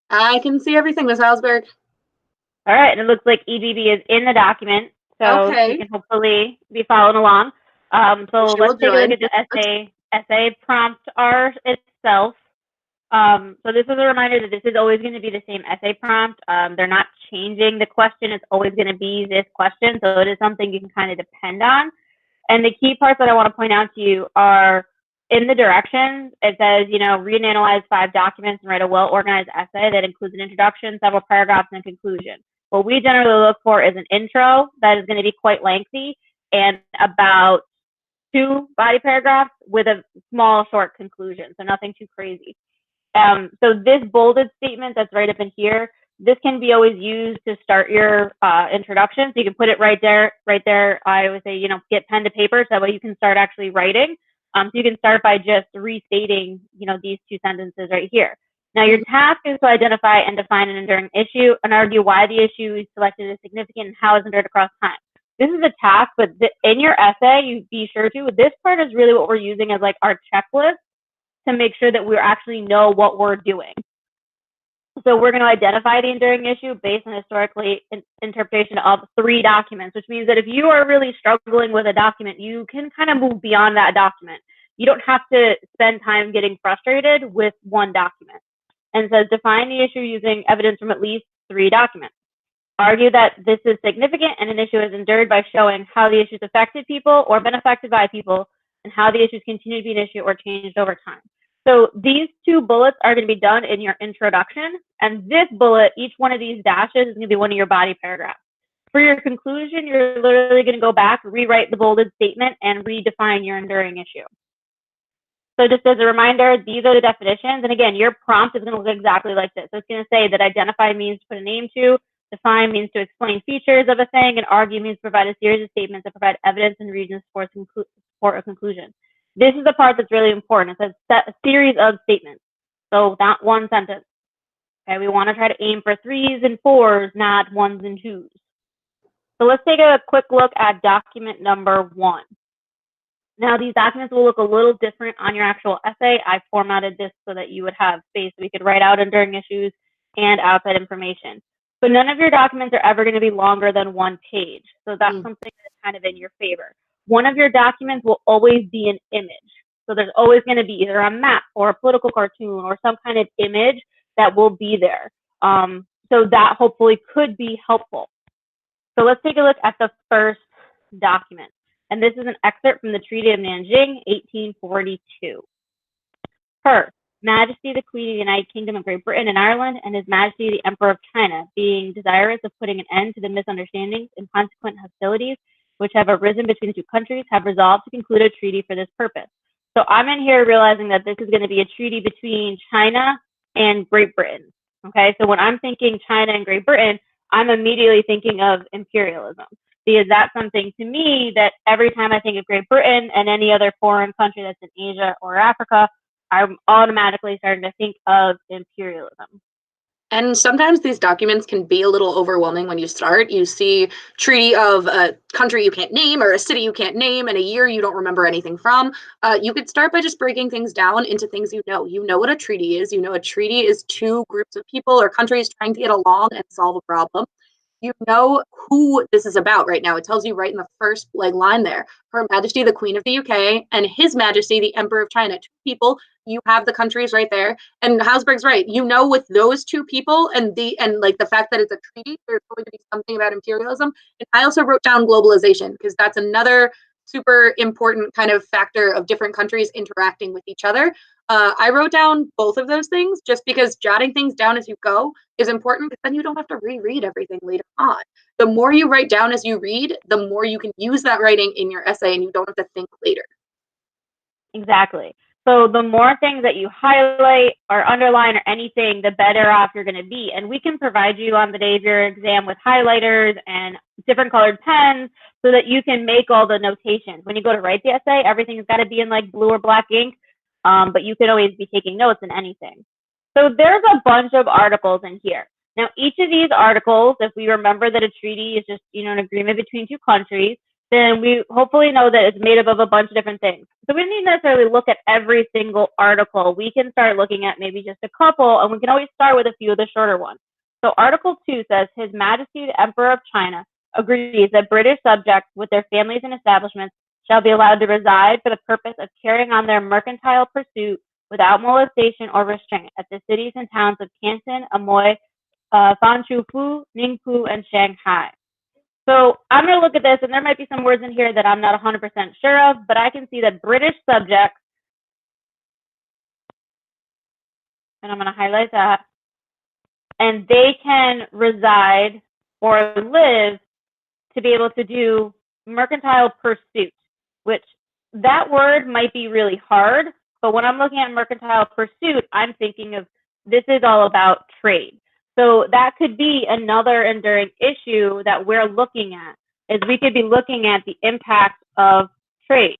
I can see everything, Miss Hausberg. All right, and it looks like EBB is in the document, so she Okay. can hopefully be following along. So She will let's take a look join. at the essay prompt R itself. So this is a reminder that this is always going to be the same essay prompt. They're not changing the question. It's always going to be this question. So it is something you can kind of depend on. And the key parts that I want to point out to you are in the directions. It says, read and analyze 5 documents and write a well-organized essay that includes an introduction, several paragraphs, and a conclusion. What we generally look for is an intro that is going to be quite lengthy and about 2 body paragraphs with a small, short conclusion. So nothing too crazy. So this bolded statement that's right up in here, this can be always used to start your introduction. So you can put it right there. I always say, get pen to paper so that way you can start actually writing. So you can start by just restating, these 2 sentences right here. Now your task is to identify and define an enduring issue and argue why the issue is selected as significant and how it's endured across time. This is a task, but in your essay, you be sure to, this part is really what we're using as like our checklist to make sure that we actually know what we're doing. So we're going to identify the enduring issue based on historically interpretation of 3 documents, which means that if you are really struggling with a document, you can kind of move beyond that document. You don't have to spend time getting frustrated with one document. And it says define the issue using evidence from at least 3 documents. Argue that this is significant and an issue is endured by showing how the issues affected people or been affected by people and how the issues continue to be an issue or changed over time. So these 2 bullets are going to be done in your introduction, and this bullet, each one of these dashes is going to be one of your body paragraphs. For your conclusion, you're literally going to go back, rewrite the bolded statement, and redefine your enduring issue. So just as a reminder, these are the definitions. And again, your prompt is going to look exactly like this. So it's going to say that identify means to put a name to, define means to explain features of a thing, and argue means to provide a series of statements that provide evidence and reasons for a conclusion. This is the part that's really important. It says a series of statements. So not one sentence. Okay, we want to try to aim for 3s and 4s, not 1s and 2s. So let's take a quick look at document number 1. Now, these documents will look a little different on your actual essay. I formatted this so that you would have space so we could write out enduring issues and outside information. But none of your documents are ever going to be longer than 1 page. So that's something that's kind of in your favor. One of your documents will always be an image. So there's always going to be either a map or a political cartoon or some kind of image that will be there. So that hopefully could be helpful. So let's take a look at the first document. And this is an excerpt from the Treaty of Nanjing, 1842. Her Majesty the Queen of the United Kingdom of Great Britain and Ireland, and His Majesty the Emperor of China, being desirous of putting an end to the misunderstandings and consequent hostilities which have arisen between the 2 countries, have resolved to conclude a treaty for this purpose. So I'm in here realizing that this is going to be a treaty between China and Great Britain. Okay, so when I'm thinking China and Great Britain, I'm immediately thinking of imperialism. Because that's something to me that every time I think of Great Britain and any other foreign country that's in Asia or Africa, I'm automatically starting to think of imperialism. And sometimes these documents can be a little overwhelming when you start. You see treaty of a country you can't name or a city you can't name and a year you don't remember anything from. You could start by just breaking things down into things you know. You know what a treaty is. You know a treaty is 2 groups of people or countries trying to get along and solve a problem. You know who this is about right now. It tells you right in the first line there. Her Majesty the Queen of the UK and His Majesty the Emperor of China. 2 people. You have the countries right there. And Hausberg's right. You know, with those 2 people and the fact that it's a treaty, there's going to be something about imperialism. And I also wrote down globalization because that's another super important kind of factor of different countries interacting with each other. I wrote down both of those things just because jotting things down as you go is important because then you don't have to reread everything later on. The more you write down as you read, the more you can use that writing in your essay and you don't have to think later. Exactly. So the more things that you highlight or underline or anything, the better off you're going to be. And we can provide you on the day of your exam with highlighters and different colored pens so that you can make all the notations. When you go to write the essay, everything's got to be in like blue or black ink, but you can always be taking notes in anything. So there's a bunch of articles in here. Now, each of these articles, if we remember that a treaty is just, an agreement between 2 countries, then we hopefully know that it's made up of a bunch of different things. So we don't need to necessarily look at every single article. We can start looking at maybe just a couple, and we can always start with a few of the shorter ones. So Article 2 says, His Majesty the Emperor of China agrees that British subjects with their families and establishments shall be allowed to reside for the purpose of carrying on their mercantile pursuit without molestation or restraint at the cities and towns of Canton, Amoy, Fanchengfu, Ningpu, and Shanghai. So I'm going to look at this, and there might be some words in here that I'm not 100% sure of, but I can see that British subjects, and I'm going to highlight that, and they can reside or live to be able to do mercantile pursuit, which that word might be really hard, but when I'm looking at mercantile pursuit, I'm thinking of this is all about trade. So that could be another enduring issue that we're looking at, is we could be looking at the impact of trade.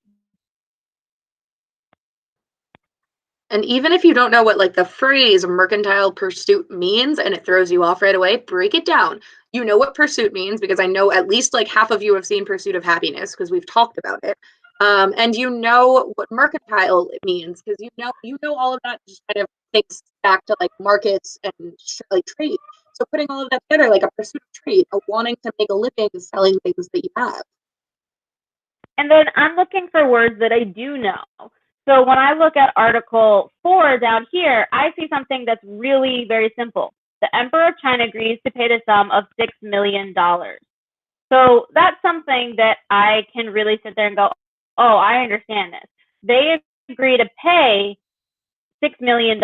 And even if you don't know what like the phrase mercantile pursuit means and it throws you off right away, break it down. You know what pursuit means because I know at least like half of you have seen Pursuit of Happiness because we've talked about it. And you know what mercantile means because you know all of that just kind of thinks back to like markets and like trade. So putting all of that together, like a pursuit of trade, a wanting to make a living selling things that you have. And then I'm looking for words that I do know. So when I look at Article 4 down here, I see something that's really very simple. The Emperor of China agrees to pay the sum of $6 million. So that's something that I can really sit there and go, oh, I understand this. They agree to pay $6 million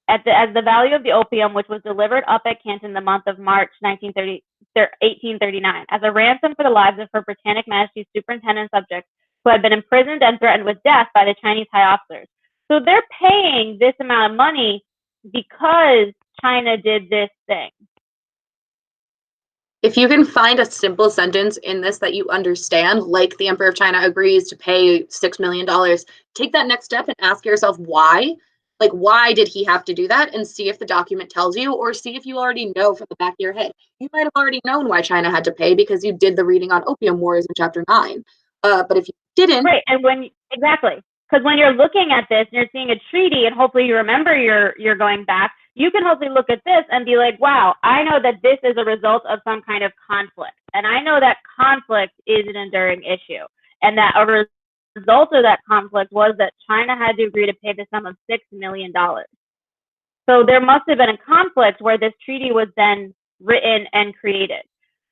as the value of the opium, which was delivered up at Canton the month of March 1839, as a ransom for the lives of Her Britannic Majesty's superintendent subjects who had been imprisoned and threatened with death by the Chinese high officers. So they're paying this amount of money because China did this thing. If you can find a simple sentence in this that you understand, like the Emperor of China agrees to pay $6 million, take that next step and ask yourself why. Like, why did he have to do that? And see if the document tells you, or see if you already know from the back of your head. You might have already known why China had to pay because you did the reading on opium wars in chapter 9. But if you didn't. Right. And exactly. Because when you're looking at this and you're seeing a treaty and hopefully you remember you're going back, you can hopefully look at this and be like, wow, I know that this is a result of some kind of conflict. And I know that conflict is an enduring issue. And that a result of that conflict was that China had to agree to pay the sum of $6 million. So there must have been a conflict where this treaty was then written and created.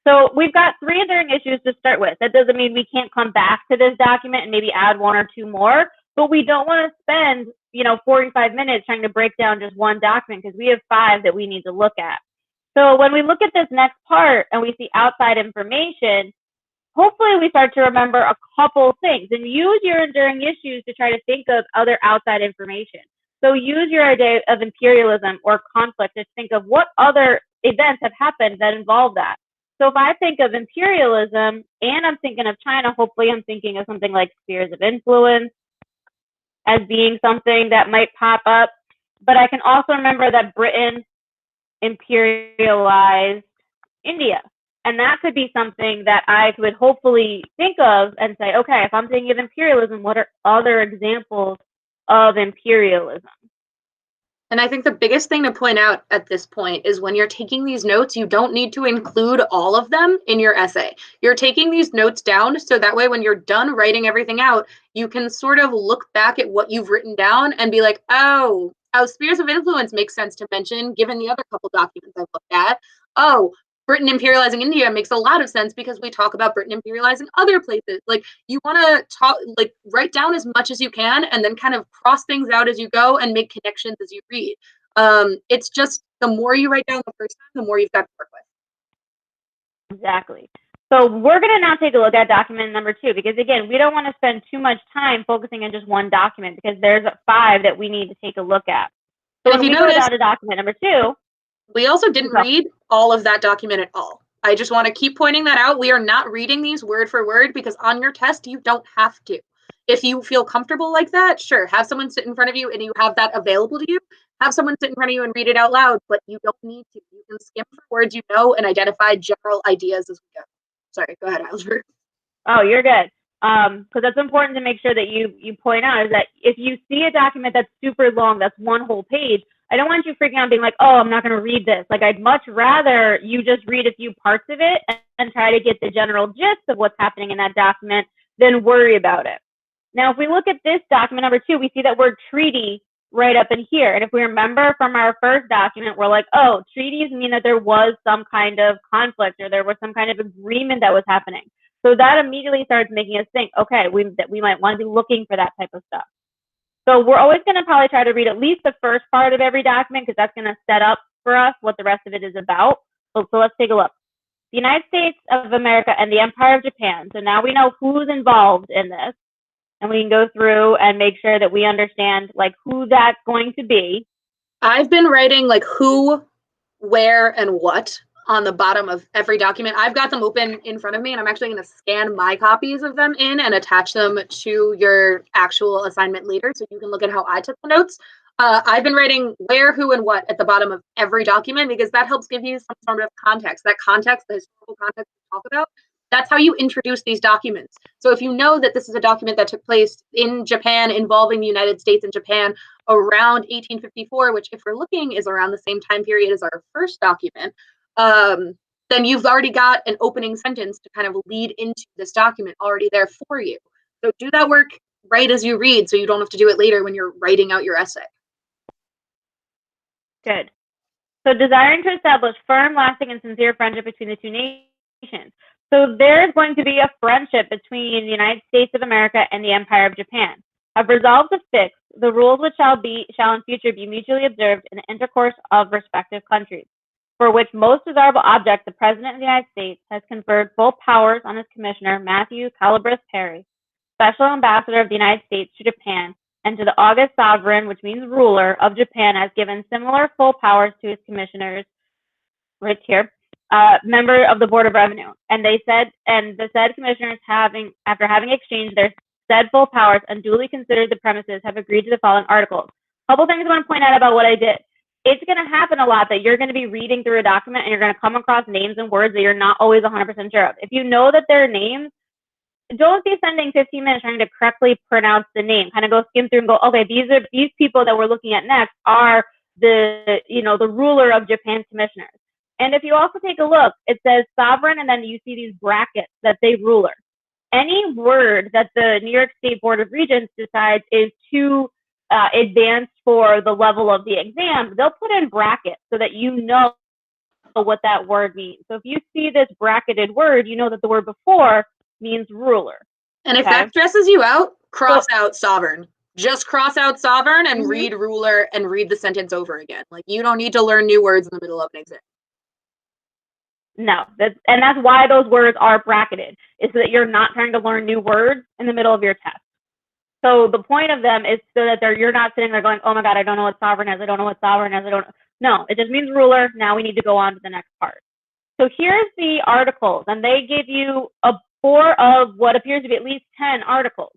So we've got 3 enduring issues to start with. That doesn't mean we can't come back to this document and maybe add 1 or 2 more, but we don't want to spend 45 minutes trying to break down just one document because we have 5 that we need to look at. So when we look at this next part and we see outside information, hopefully we start to remember a couple things and use your enduring issues to try to think of other outside information. So use your idea of imperialism or conflict to think of what other events have happened that involve that. So if I think of imperialism and I'm thinking of China, hopefully I'm thinking of something like spheres of influence as being something that might pop up. But I can also remember that Britain imperialized India. And that could be something that I would hopefully think of and say, okay, if I'm thinking of imperialism, what are other examples of imperialism? And I think the biggest thing to point out at this point is when you're taking these notes, you don't need to include all of them in your essay. You're taking these notes down so that way when you're done writing everything out, you can sort of look back at what you've written down and be like, oh, spheres of influence makes sense to mention given the other couple documents I've looked at. Oh, Britain imperializing India makes a lot of sense because we talk about Britain imperializing other places. Like you want to talk, like write down as much as you can and then kind of cross things out as you go and make connections as you read. It's just the more you write down the first time, the more you've got to work with. Exactly. So we're going to now take a look at document number 2 because again, we don't want to spend too much time focusing on just one document because there's 5 that we need to take a look at. So and if you notice, go down to document number 2, we also didn't read all of that document at all. I just want to keep pointing that out. We are not reading these word for word because on your test, you don't have to. If you feel comfortable like that, sure, have someone sit in front of you and you have that available to you. Have someone sit in front of you and read it out loud, but you don't need to. You can skim for words you know and identify general ideas as we go. Sorry, go ahead, Eilsberg. Oh, you're good. Because that's important to make sure that you point out is that if you see a document that's super long, that's one whole page, I don't want you freaking out being like, oh, I'm not going to read this. Like, I'd much rather you just read a few parts of it and try to get the general gist of what's happening in that document than worry about it. Now, if we look at this document number 2, we see that word treaty right up in here. And if we remember from our first document, we're like, oh, treaties mean that there was some kind of conflict or there was some kind of agreement that was happening. So that immediately starts making us think, okay, that we might want to be looking for that type of stuff. So we're always going to probably try to read at least the first part of every document because that's going to set up for us what the rest of it is about. So let's take a look. The United States of America and the Empire of Japan. So now we know who's involved in this. And we can go through and make sure that we understand like who that's going to be. I've been writing like who, where, and what on the bottom of every document. I've got them open in front of me, and I'm actually going to scan my copies of them in and attach them to your actual assignment later so you can look at how I took the notes. I've been writing where, who, and what at the bottom of every document because that helps give you some sort of context. That context, the historical context we talk about, that's how you introduce these documents. So if you know that this is a document that took place in Japan involving the United States and Japan around 1854, which if we're looking is around the same time period as our first document, then you've already got an opening sentence to kind of lead into this document already there for you. So do that work right as you read so you don't have to do it later when you're writing out your essay. Good. So desiring to establish firm, lasting, and sincere friendship between the two nations. So there is going to be a friendship between the United States of America and the Empire of Japan. Have resolved to fix the rules which shall in future be mutually observed in the intercourse of respective countries, for which most desirable object the President of the United States has conferred full powers on his commissioner, Matthew Calabrese Perry, special ambassador of the United States to Japan, and to the august sovereign, which means ruler, of Japan, has given similar full powers to his commissioners, right here, member of the Board of Revenue. And they said, and the said commissioners after having exchanged their said full powers and duly considered the premises, have agreed to the following articles. A couple things I want to point out about what I did. It's going to happen a lot that you're going to be reading through a document and you're going to come across names and words that you're not always 100% sure of. If you know that they're names, don't be spending 15 minutes trying to correctly pronounce the name. Kind of go skim through and go, okay, these people that we're looking at next are the ruler of Japan's commissioners. And if you also take a look, it says sovereign, and then you see these brackets that say ruler. Any word that the New York State Board of Regents decides is too advanced for the level of the exam, they'll put in brackets so that you know what that word means. So if you see this bracketed word, you know that the word before means ruler. And if that stresses you out, cross out sovereign. Just cross out sovereign and read ruler and read the sentence over again. Like, you don't need to learn new words in the middle of an exam. No, that's why those words are bracketed, is so that you're not trying to learn new words in the middle of your test. So the point of them is so that you're not sitting there going, oh my God, I don't know what sovereign is. I don't know what sovereign is. No, it just means ruler. Now we need to go on to the next part. So here's the articles, and they give you a 4 of what appears to be at least 10 articles.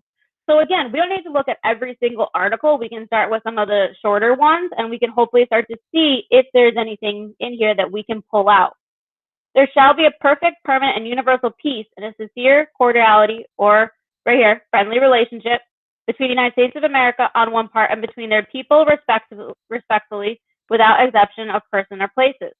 So again, we don't need to look at every single article. We can start with some of the shorter ones, and we can hopefully start to see if there's anything in here that we can pull out. There shall be a perfect, permanent, and universal peace and a sincere cordiality, or right here, friendly relationship between the United States of America on one part and between their people respectfully, without exception of person or places.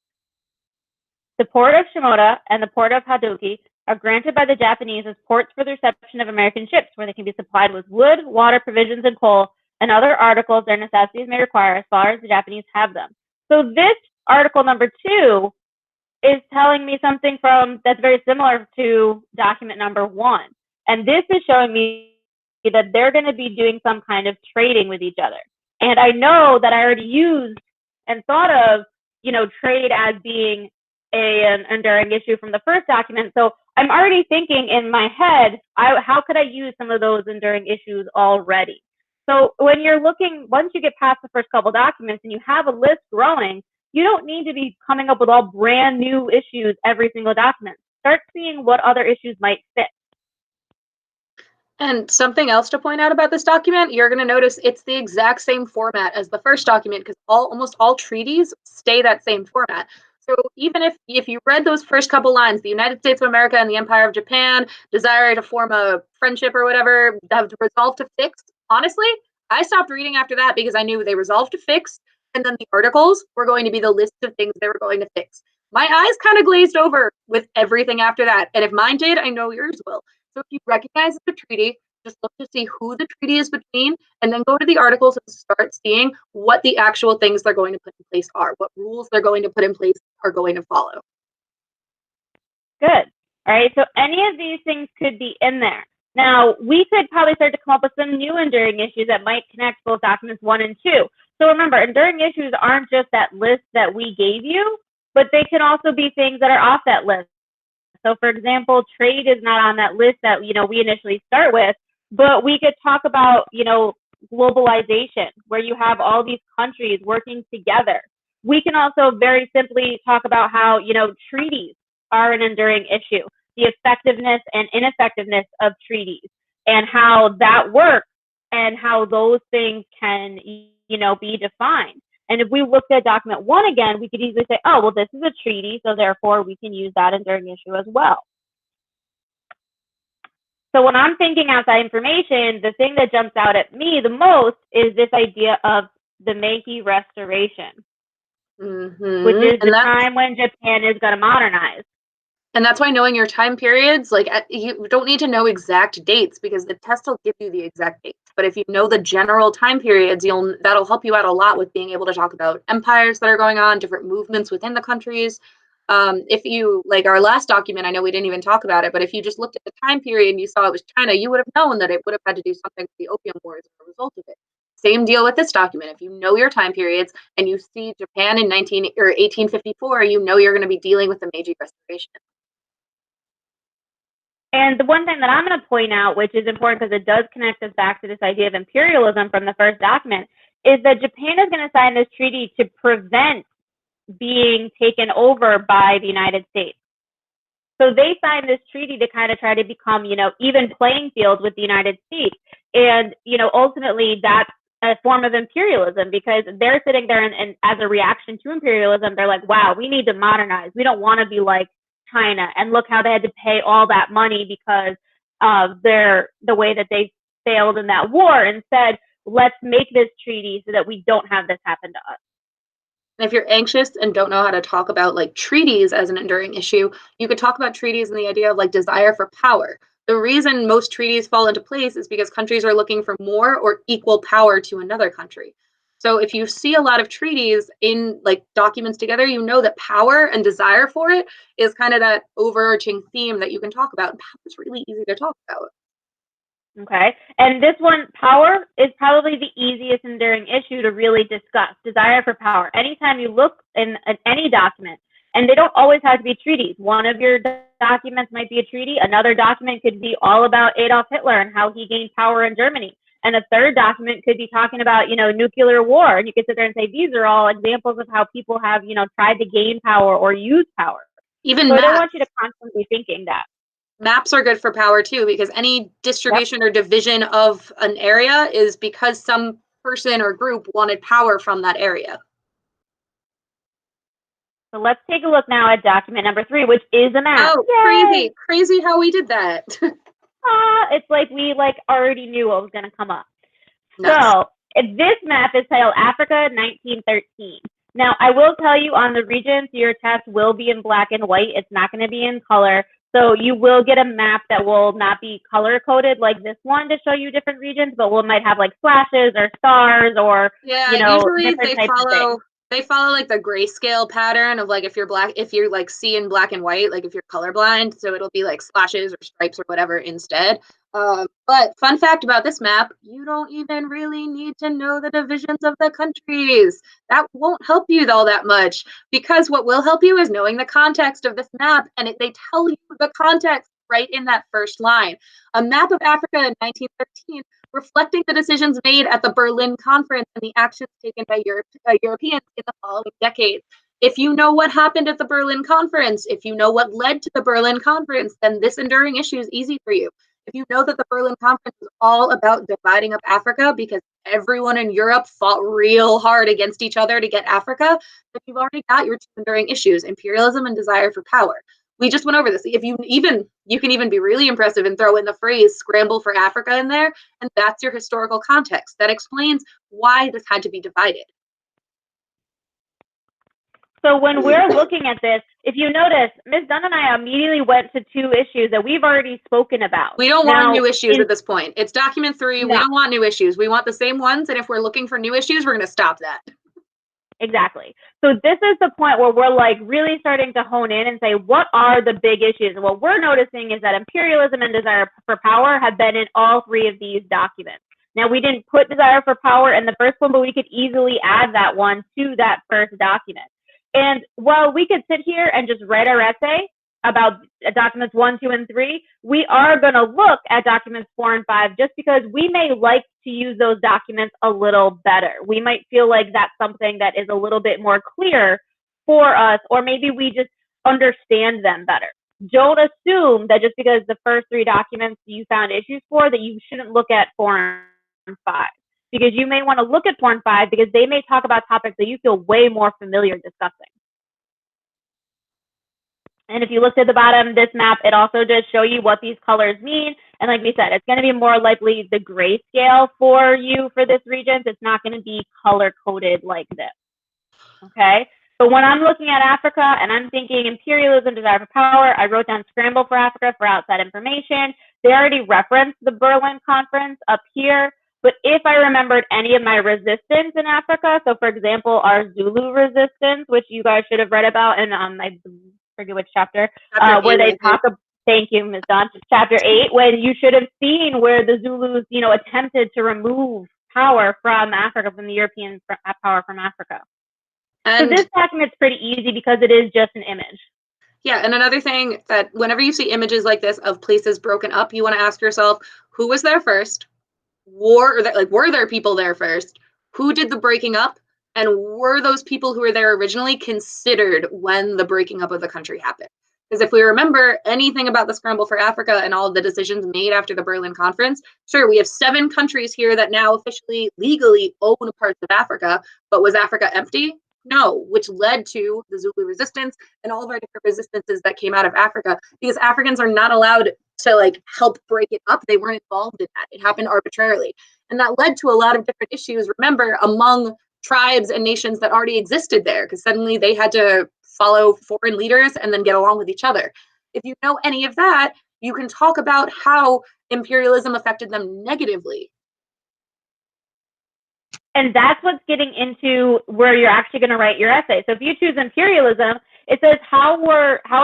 The port of Shimoda and the port of Hadoki are granted by the Japanese as ports for the reception of American ships, where they can be supplied with wood, water, provisions, and coal, and other articles their necessities may require as far as the Japanese have them. So this article number 2 is telling me something that's very similar to document number 1. And this is showing me that they're going to be doing some kind of trading with each other. And I know that I already used and thought of, trade as being an enduring issue from the first document. So I'm already thinking in my head, how could I use some of those enduring issues already? So when you're looking, once you get past the first couple documents and you have a list growing, you don't need to be coming up with all brand new issues every single document. Start seeing what other issues might fit. And something else to point out about this document, you're going to notice it's the exact same format as the first document because almost all treaties stay that same format. So even if you read those first couple lines, the United States of America and the Empire of Japan desire to form a friendship or whatever, have resolved to fix. Honestly, I stopped reading after that because I knew they resolved to fix, and then the articles were going to be the list of things they were going to fix. My eyes kind of glazed over with everything after that, and if mine did, I know yours will. So if you recognize the treaty, just look to see who the treaty is between, and then go to the articles and start seeing what the actual things they're going to put in place are, what rules they're going to put in place are going to follow. Good. All right. So any of these things could be in there. Now, we could probably start to come up with some new enduring issues that might connect both documents 1 and 2. So remember, enduring issues aren't just that list that we gave you, but they can also be things that are off that list. So for example, trade is not on that list that, we initially start with, but we could talk about, globalization, where you have all these countries working together. We can also very simply talk about how, treaties are an enduring issue, the effectiveness and ineffectiveness of treaties, and how that works and how those things can, be defined. And if we looked at document 1 again, we could easily say, oh, well, this is a treaty, so therefore we can use that enduring issue as well. So when I'm thinking outside information, the thing that jumps out at me the most is this idea of the Meiji Restoration, which is the time when Japan is going to modernize. And that's why knowing your time periods, like you don't need to know exact dates because the test will give you the exact dates. But if you know the general time periods, that'll help you out a lot with being able to talk about empires that are going on, different movements within the countries. If you, like our last document, I know we didn't even talk about it, but if you just looked at the time period and you saw it was China, you would have known that it would have had to do something with the Opium Wars as a result of it. Same deal with this document. If you know your time periods and you see Japan in 1854, you know you're going to be dealing with the Meiji Restoration. And the one thing that I'm going to point out, which is important because it does connect us back to this idea of imperialism from the first document, is that Japan is going to sign this treaty to prevent being taken over by the United States. So they signed this treaty to kind of try to become, even playing field with the United States. And, ultimately that's a form of imperialism because they're sitting there and as a reaction to imperialism, they're like, wow, we need to modernize. We don't want to be like China, and look how they had to pay all that money because of the way that they failed in that war. Instead, let's make this treaty so that we don't have this happen to us. And if you're anxious and don't know how to talk about like treaties as an enduring issue, you could talk about treaties and the idea of like desire for power. The reason most treaties fall into place is because countries are looking for more or equal power to another country. So if you see a lot of treaties in like documents together, you know that power and desire for it is kind of that overarching theme that you can talk about. And power is really easy to talk about. Okay. And this one, power, is probably the easiest enduring issue to really discuss. Desire for power. Anytime you look in any document, and they don't always have to be treaties. One of your documents might be a treaty. Another document could be all about Adolf Hitler and how he gained power in Germany. And a third document could be talking about, nuclear war. And you could sit there and say, these are all examples of how people have, tried to gain power or use power. Even so I don't want you to constantly thinking that. Maps are good for power too, because any distribution or division of an area is because some person or group wanted power from that area. So let's take a look now at document number 3, which is a map. Oh, crazy how we did that. It's like we already knew what was going to come up. Nice. So this map is titled Africa 1913. Now, I will tell you on the regions, your test will be in black and white. It's not going to be in color. So you will get a map that will not be color coded like this one to show you different regions, but we might have like flashes or stars or, usually they follow like the grayscale pattern of like if you're like see in black and white, like if you're colorblind, so it'll be like slashes or stripes or whatever instead. But fun fact about this map, you don't even really need to know the divisions of the countries. That won't help you all that much, because what will help you is knowing the context of this map, and they tell you the context right in that first line. A map of Africa in 1913 reflecting the decisions made at the Berlin Conference and the actions taken by Europeans in the following decades. If you know what happened at the Berlin Conference, if you know what led to the Berlin Conference, then this enduring issue is easy for you. If you know that the Berlin Conference was all about dividing up Africa because everyone in Europe fought real hard against each other to get Africa, then you've already got your two enduring issues, imperialism and desire for power. We just went over this. If you can even be really impressive and throw in the phrase scramble for Africa in there, and that's your historical context. That explains why this had to be divided. So when we're looking at this, if you notice, Ms. Dunn and I immediately went to two issues that we've already spoken about. We don't want new issues at this point. It's document 3. No. We don't want new issues. We want the same ones. And if we're looking for new issues, we're going to stop that. Exactly. So this is the point where we're like really starting to hone in and say, what are the big issues? And what we're noticing is that imperialism and desire for power have been in all 3 of these documents. Now, we didn't put desire for power in the first one, but we could easily add that one to that first document. And while we could sit here and just write our essay about documents 1, 2, and 3, we are going to look at documents 4 and 5 just because we may like to use those documents a little better. We might feel like that's something that is a little bit more clear for us, or maybe we just understand them better. Don't assume that just because the first 3 documents you found issues for, that you shouldn't look at 4 and 5. Because you may want to look at 4 and 5 because they may talk about topics that you feel way more familiar discussing. And if you looked at the bottom, this map, it also does show you what these colors mean. And like we said, it's going to be more likely the grayscale for you for this region. It's not going to be color-coded like this. Okay? So when I'm looking at Africa and I'm thinking imperialism, desire for power, I wrote down scramble for Africa for outside information. They already referenced the Berlin Conference up here. But if I remembered any of my resistance in Africa, so for example, our Zulu resistance, which you guys should have read about in, I forget which chapter where they talk about, thank you, Ms. Dunn, chapter 8, when you should have seen where the Zulus, attempted to remove power from Africa, from the European power from Africa. And so this document's pretty easy because it is just an image. Yeah, and another thing that whenever you see images like this of places broken up, you want to ask yourself, who was there first? Were there people there first? Who did the breaking up? And were those people who were there originally considered when the breaking up of the country happened? Because if we remember anything about the scramble for Africa and all of the decisions made after the Berlin Conference, sure, we have 7 countries here that now officially, legally own parts of Africa, but was Africa empty? No, which led to the Zulu resistance and all of our different resistances that came out of Africa, because Africans are not allowed to help break it up. They weren't involved in that. It happened arbitrarily. And that led to a lot of different issues, remember, among tribes and nations that already existed there, because suddenly they had to follow foreign leaders and then get along with each other. If you know any of that, you can talk about how imperialism affected them negatively. And that's what's getting into where you're actually going to write your essay. So if you choose imperialism, it says how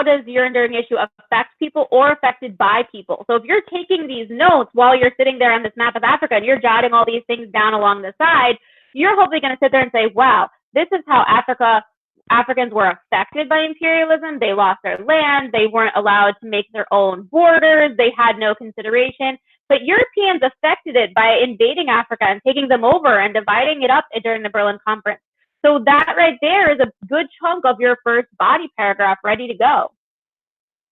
does your enduring issue affect people or affected by people? So if you're taking these notes while you're sitting there on this map of Africa and you're jotting all these things down along the side, you're hopefully going to sit there and say, wow, this is how Africans were affected by imperialism. They lost their land. They weren't allowed to make their own borders. They had no consideration. But Europeans affected it by invading Africa and taking them over and dividing it up during the Berlin Conference. So that right there is a good chunk of your first body paragraph ready to go.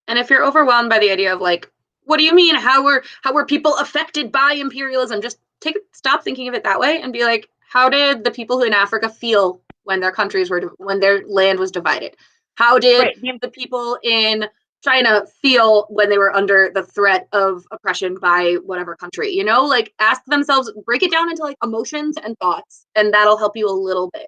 And if you're overwhelmed by the idea of what do you mean? How were people affected by imperialism? Just stop thinking of it that way and be like, how did the people in Africa feel when their land was divided? How did the people in China feel when they were under the threat of oppression by whatever country? Ask themselves, break it down into emotions and thoughts, and that'll help you a little bit.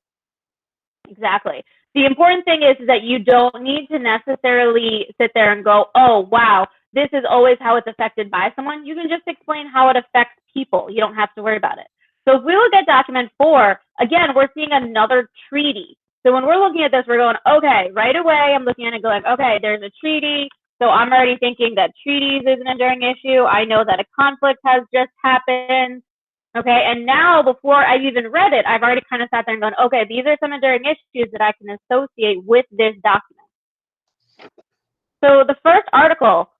Exactly. The important thing is that you don't need to necessarily sit there and go, oh, wow, this is always how it's affected by someone. You can just explain how it affects people. You don't have to worry about it. So if we look at document 4, again, we're seeing another treaty. So when we're looking at this, we're going, okay, right away, I'm looking at it going, okay, there's a treaty. So I'm already thinking that treaties is an enduring issue. I know that a conflict has just happened. Okay, and now before I've even read it, I've already kind of sat there and gone, okay, these are some enduring issues that I can associate with this document. So the first article,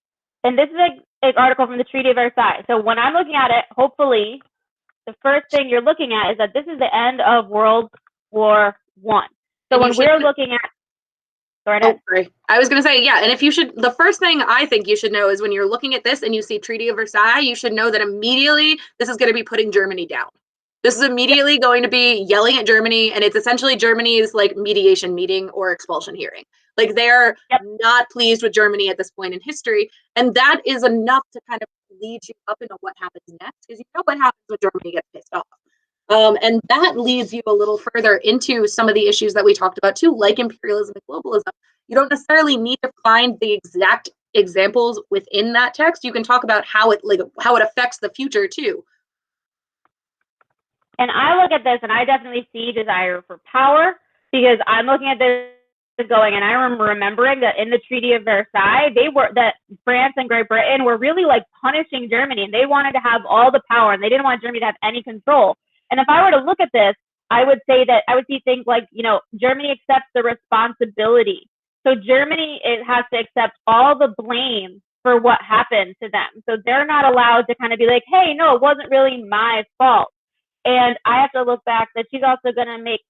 and this is an article from the Treaty of Versailles. So when I'm looking at it, hopefully, the first thing you're looking at is that this is the end of World War I. So when we're looking at Go right Oh, ahead. sorry. I was going to say, yeah. And if you should, the first thing I think you should know is when you're looking at this and you see Treaty of Versailles, you should know that immediately this is going to be putting Germany down. This is immediately going to be yelling at Germany, and it's essentially Germany's like mediation meeting or expulsion hearing. Like they're Yep. not pleased with Germany at this point in history, and that is enough to kind of lead you up into what happens next, because you know what happens when Germany gets pissed off. And that leads you a little further into some of the issues that we talked about too, like imperialism and globalism. You don't necessarily need to find the exact examples within that text. You can talk about how it affects the future too. And I look at this and I definitely see desire for power, because I'm looking at this going, and I'm remembering that in the Treaty of Versailles, that France and Great Britain were really like punishing Germany, and they wanted to have all the power, and they didn't want Germany to have any control. And if I were to look at this, I would say that I would see things like, Germany accepts the responsibility. So Germany, it has to accept all the blame for what happened to them. So they're not allowed to kind of be like, hey, no, it wasn't really my fault. And I have to look back that she's also going to make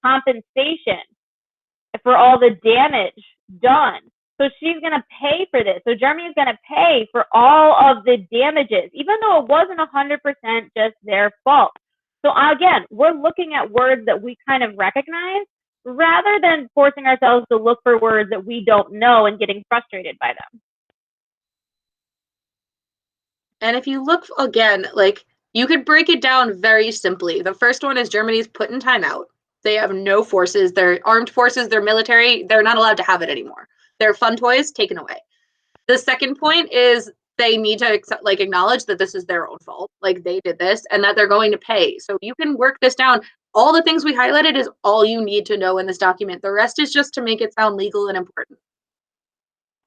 compensation for all the damage done. So she's going to pay for this. So Germany is going to pay for all of the damages, even though it wasn't 100% just their fault. So again, we're looking at words that we kind of recognize rather than forcing ourselves to look for words that we don't know and getting frustrated by them. And if you look again, like you could break it down very simply. The first one is Germany's put in timeout. They have no forces. Their armed forces, their military, they're not allowed to have it anymore. Their fun toys taken away. The second point is they need to acknowledge that this is their own fault. Like they did this and that they're going to pay. So you can work this down. All the things we highlighted is all you need to know in this document. The rest is just to make it sound legal and important.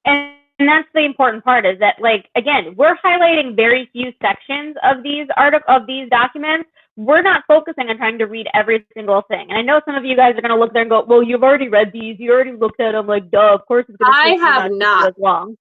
And that's the important part, is that, like, again, we're highlighting very few sections of these documents. We're not focusing on trying to read every single thing. And I know some of you guys are going to look there and go, well, you've already read these. You already looked at them. Like, duh, of course it's going to I have not, long.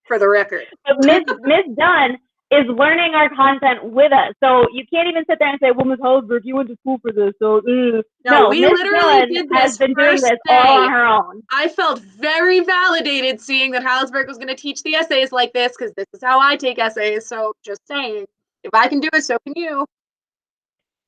For the record. But Ms. Dunn is learning our content with us. So you can't even sit there and say, well, Ms. Halsberg, you went to school for this. So, no, we Ms. literally Dunn did this has been doing this day. all on her own. I felt very validated seeing that Halsberg was going to teach the essays like this, because this is how I take essays. So just saying, if I can do it, so can you.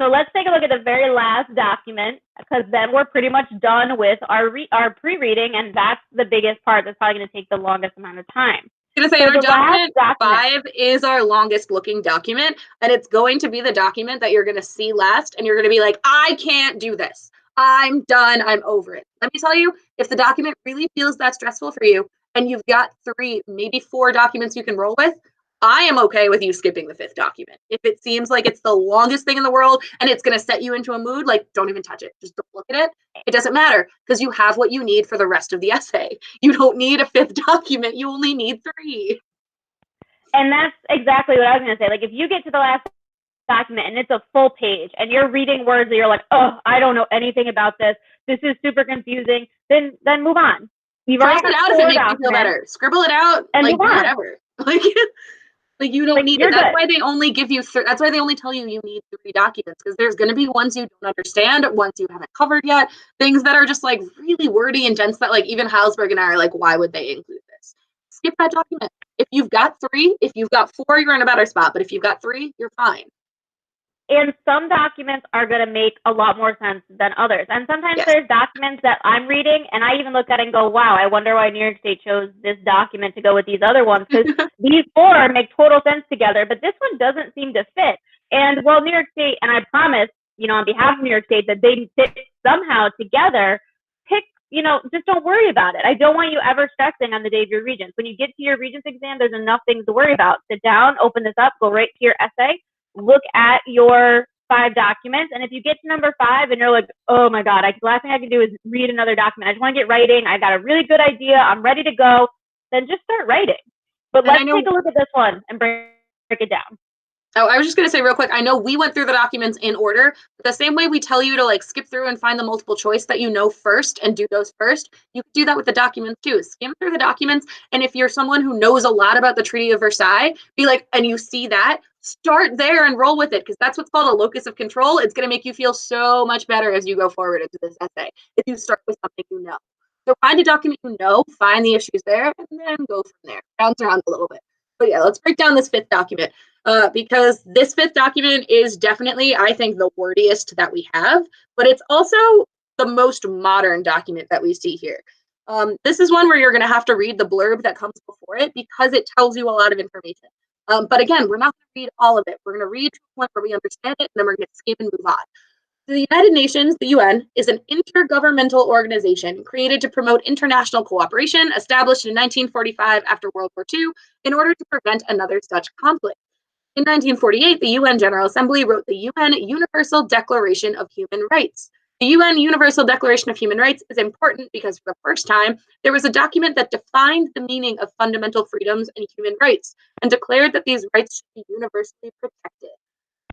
So let's take a look at the very last document, because then we're pretty much done with our pre-reading, and that's the biggest part that's probably going to take the longest amount of time. I'm going to say in our document 5 is our longest looking document, and it's going to be the document that you're going to see last, and you're going to be like, I can't do this. I'm done. I'm over it. Let me tell you, if the document really feels that stressful for you, and you've got 3, maybe 4 documents you can roll with, I am okay with you skipping the 5th document. If it seems like it's the longest thing in the world and it's going to set you into a mood, like, don't even touch it. Just don't look at it. It doesn't matter, because you have what you need for the rest of the essay. You don't need a 5th document. You only need 3. And that's exactly what I was going to say. Like, if you get to the last document and it's a full page and you're reading words that you're like, oh, I don't know anything about this. This is super confusing. Then move on. You've cross it out if it makes you feel better. Scribble it out and like whatever. Like you don't need it. That's why they only give you. That's why they only tell you need 3 documents, because there's going to be ones you don't understand, ones you haven't covered yet, things that are just like really wordy and dense that like even Halsberg and I are like, why would they include this? Skip that document. If you've got 3, if you've got 4, you're in a better spot. But if you've got 3, you're fine. And some documents are going to make a lot more sense than others. And sometimes there's documents that I'm reading and I even look at it and go, wow, I wonder why New York State chose this document to go with these other ones, because these 4 make total sense together, but this one doesn't seem to fit. And well, New York State, and I promise, on behalf of New York State, that they fit somehow together, just don't worry about it. I don't want you ever stressing on the day of your Regents. When you get to your Regents exam, there's enough things to worry about. Sit down, open this up, go right to your essay, look at your 5 documents. And if you get to number 5 and you're like, oh my God, the last thing I can do is read another document. I just want to get writing. I got a really good idea. I'm ready to go. Then just start writing. But let's take a look at this one and break it down. Oh, I was just going to say real quick, I know we went through the documents in order, but the same way we tell you to like skip through and find the multiple choice that you know first and do those first, you can do that with the documents too. Skim through the documents, and if you're someone who knows a lot about the Treaty of Versailles, be like, and you see that, start there and roll with it, because that's what's called a locus of control. It's going to make you feel so much better as you go forward into this essay if you start with something you know. So find a document you know, find the issues there, and then go from there. Bounce around a little bit. But yeah, let's break down this fifth document because this fifth document is definitely, I think, the wordiest that we have, but it's also the most modern document that we see here. This is one where you're going to have to read the blurb that comes before it because it tells you a lot of information. But again, we're not going to read all of it. We're going to read to a point where we understand it, and then we're going to skip and move on. The United Nations, the UN, is an intergovernmental organization created to promote international cooperation, established in 1945 after World War II, in order to prevent another such conflict. In 1948, the UN General Assembly wrote the UN Universal Declaration of Human Rights. The UN Universal Declaration of Human Rights is important because for the first time, there was a document that defined the meaning of fundamental freedoms and human rights and declared that these rights should be universally protected.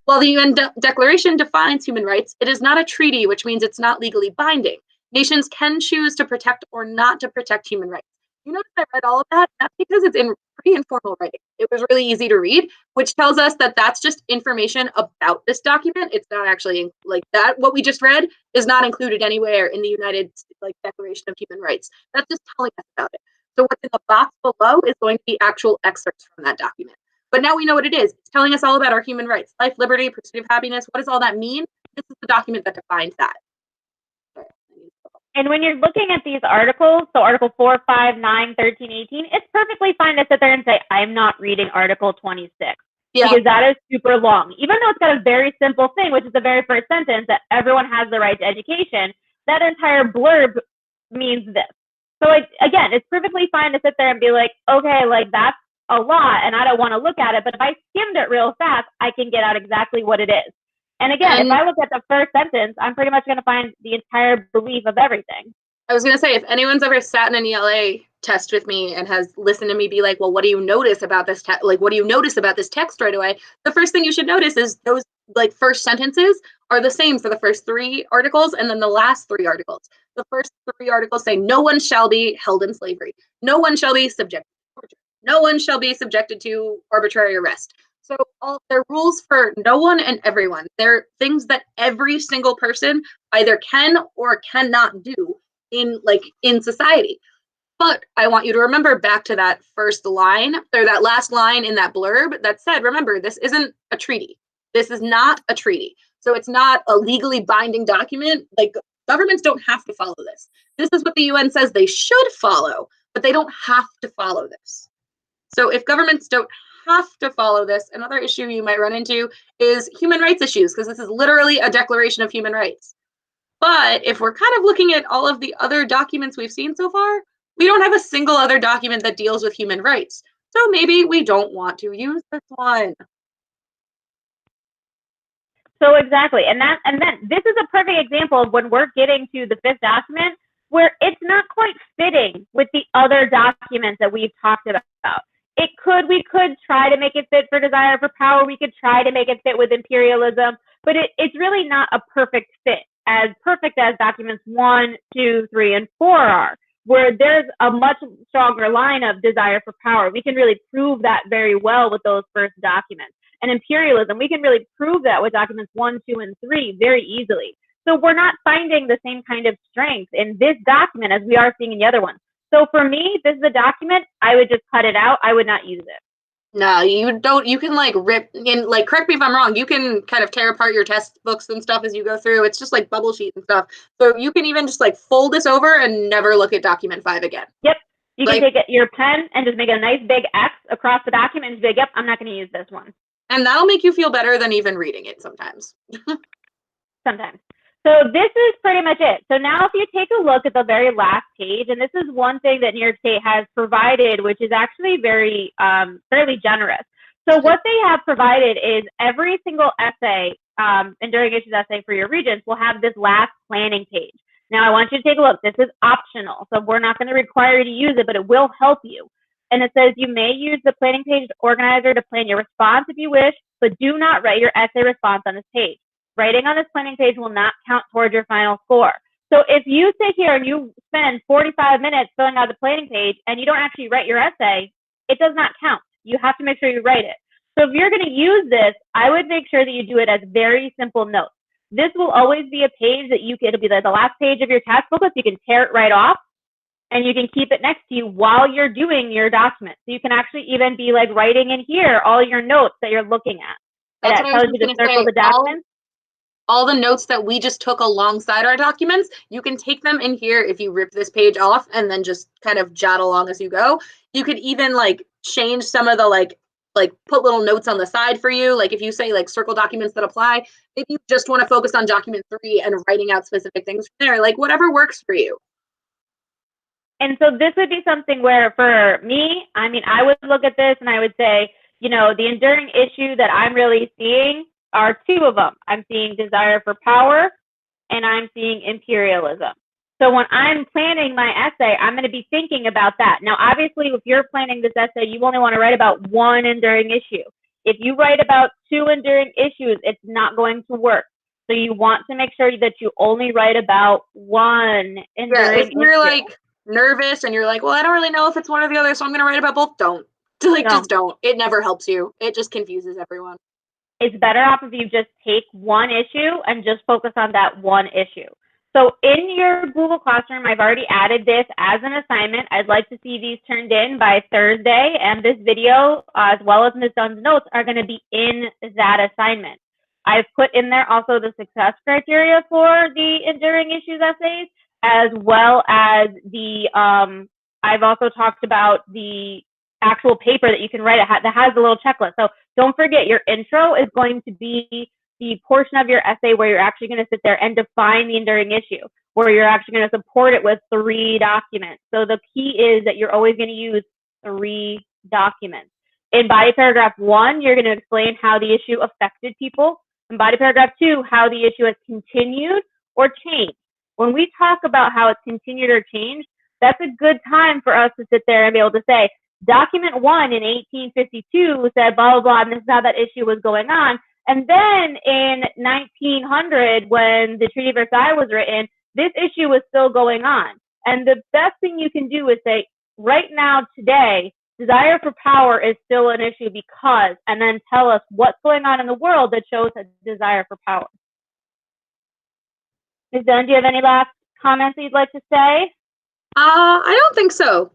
While the UN Declaration defines human rights, it is not a treaty, which means it's not legally binding. Nations can choose to protect or not to protect human rights. You notice I read all of that? That's because it's in pretty informal writing. It was really easy to read, which tells us that that's just information about this document. It's not actually like that. What we just read is not included anywhere in the United Declaration of Human Rights. That's just telling us about it. So what's in the box below is going to be actual excerpts from that document. But now we know what it is. It's telling us all about our human rights, life, liberty, pursuit of happiness. What does all that mean? This is the document that defines that. And when you're looking at these articles, so Article 4, 5, 9, 13, 18, it's perfectly fine to sit there and say, I'm not reading Article 26. Yeah. Because that is super long. Even though it's got a very simple thing, which is the very first sentence, that everyone has the right to education, that entire blurb means this. So again, it's perfectly fine to sit there and be like, okay, like that's a lot and I don't want to look at it, but if I skimmed it real fast, I can get out exactly what it is. And again, if I look at the first sentence, I'm pretty much going to find the entire belief of everything. I was going to say, if anyone's ever sat in an ELA test with me and has listened to me be like, well, what do you notice about this text? Like, what do you notice about this text right away? The first thing you should notice is those first sentences are the same for the first 3 articles and then the last 3 articles. The first 3 articles say no one shall be held in slavery. No one shall be subjected to torture. No one shall be subjected to arbitrary arrest. So they're rules for no one and everyone. They're things that every single person either can or cannot do in society. But I want you to remember back to that first line or that last line in that blurb that said, remember, this isn't a treaty. This is not a treaty. So it's not a legally binding document. Like governments don't have to follow this. This is what the UN says they should follow, but they don't have to follow this. So if governments don't have to follow this, another issue you might run into is human rights issues, because this is literally a declaration of human rights. But if we're kind of looking at all of the other documents we've seen so far, we don't have a single other document that deals with human rights. So maybe we don't want to use this one. So exactly. And then this is a perfect example of when we're getting to the 5th document where it's not quite fitting with the other documents that we've talked about. We could try to make it fit for desire for power. We could try to make it fit with imperialism, but it's really not a perfect fit, as perfect as documents 1, 2, 3, and 4 are, where there's a much stronger line of desire for power. We can really prove that very well with those first documents. And imperialism, we can really prove that with documents 1, 2, and 3 very easily. So we're not finding the same kind of strength in this document as we are seeing in the other ones. So for me, this is a document, I would just cut it out. I would not use it. No, you don't. You can rip in, correct me if I'm wrong. You can kind of tear apart your test books and stuff as you go through. It's just like bubble sheet and stuff. So you can even just fold this over and never look at document 5 again. Yep. You can take your pen and just make a nice big X across the document and just be like, yep, I'm not going to use this one. And that'll make you feel better than even reading it sometimes. Sometimes. So this is pretty much it. So now if you take a look at the very last page, and this is one thing that New York State has provided, which is actually very fairly generous. So what they have provided is every single essay, and during issues essay for your regents, will have this last planning page. Now I want you to take a look. This is optional, so we're not going to require you to use it, but it will help you. And it says you may use the planning page organizer to plan your response if you wish, but do not write your essay response on this page. Writing on this planning page will not count towards your final score. So if you sit here and you spend 45 minutes filling out the planning page and you don't actually write your essay, it does not count. You have to make sure you write it. So if you're going to use this, I would make sure that you do it as very simple notes. This will always be a page that it'll be the last page of your task booklet, so you can tear it right off. and you can keep it next to you while you're doing your document. So you can actually even be like writing in here all your notes that you're looking at. That's That what I was tells just you to gonna circle say. the documents. All the notes that we just took alongside our documents, you can take them in here if you rip this page off and then just kind of jot along as you go. You could even like change some of the like put little notes on the side for you. Like if you say like circle documents that apply, if you just want to focus on document 3 and writing out specific things from there, like whatever works for you. And so this would be something where for me, I mean, I would look at this and I would say, you know, the enduring issue that I'm really seeing are two of them. I'm seeing desire for power and I'm seeing imperialism. So when I'm planning my essay, I'm going to be thinking about that. Now, obviously, if you're planning this essay, you only want to write about one enduring issue. If you write about two enduring issues, it's not going to work. So you want to make sure that you only write about one enduring issue. If you're like nervous and you're like, well, I don't really know if it's one or the other, so I'm going to write about both. Don't. Like, no. Just don't. It never helps you. It just confuses everyone. It's better off if you just take one issue and just focus on that one issue. So in your Google Classroom, I've already added this as an assignment. I'd like to see these turned in by Thursday, and this video, as well as Ms. Dunn's notes, are going to be in that assignment. I've put in there also the success criteria for the enduring issues essays, as well as the, I've also talked about the actual paper that you can write that has a little checklist. So don't forget, your intro is going to be the portion of your essay where you're actually going to sit there and define the enduring issue, where you're actually going to support it with 3 documents. So the key is that you're always going to use 3 documents. In body paragraph 1, you're going to explain how the issue affected people. In body paragraph 2, how the issue has continued or changed. When we talk about how it's continued or changed, that's a good time for us to sit there and be able to say, document 1 in 1852 said blah, blah, blah, and this is how that issue was going on. And then in 1900, when the Treaty of Versailles was written, this issue was still going on. And the best thing you can do is say, right now, today, desire for power is still an issue because, and then tell us what's going on in the world that shows a desire for power. Ms. Dunn, do you have any last comments that you'd like to say? I don't think so.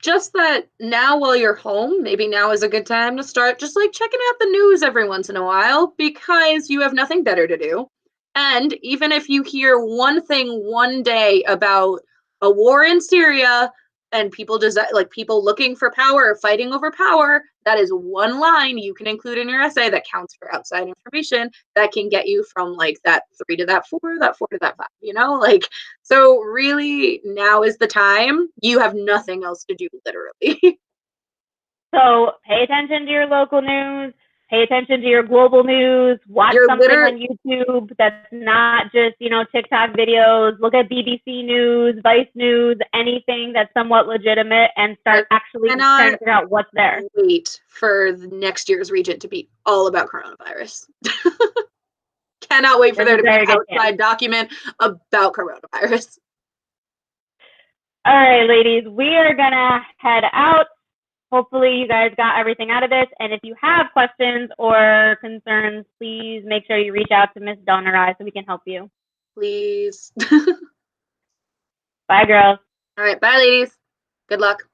Just that now while you're home, maybe now is a good time to start just like checking out the news every once in a while because you have nothing better to do. And even if you hear one thing one day about a war in Syria and people people looking for power, fighting over power, that is one line you can include in your essay that counts for outside information that can get you from like that 3 to that 4, that 4 to that 5, you know? Like, so really now is the time. You have nothing else to do, literally. So pay attention to your local news, pay attention to your global news, watch something on YouTube that's not just, you know, TikTok videos, look at BBC News, Vice News, anything that's somewhat legitimate and start actually trying to figure out what's there. Wait for next year's Regent to be all about coronavirus. Cannot wait for there to be an outside document about coronavirus. All right, ladies, we are gonna head out. Hopefully you guys got everything out of this. And if you have questions or concerns, please make sure you reach out to Ms. Dunn or I so we can help you. Please. Bye, girls. All right, bye, ladies. Good luck.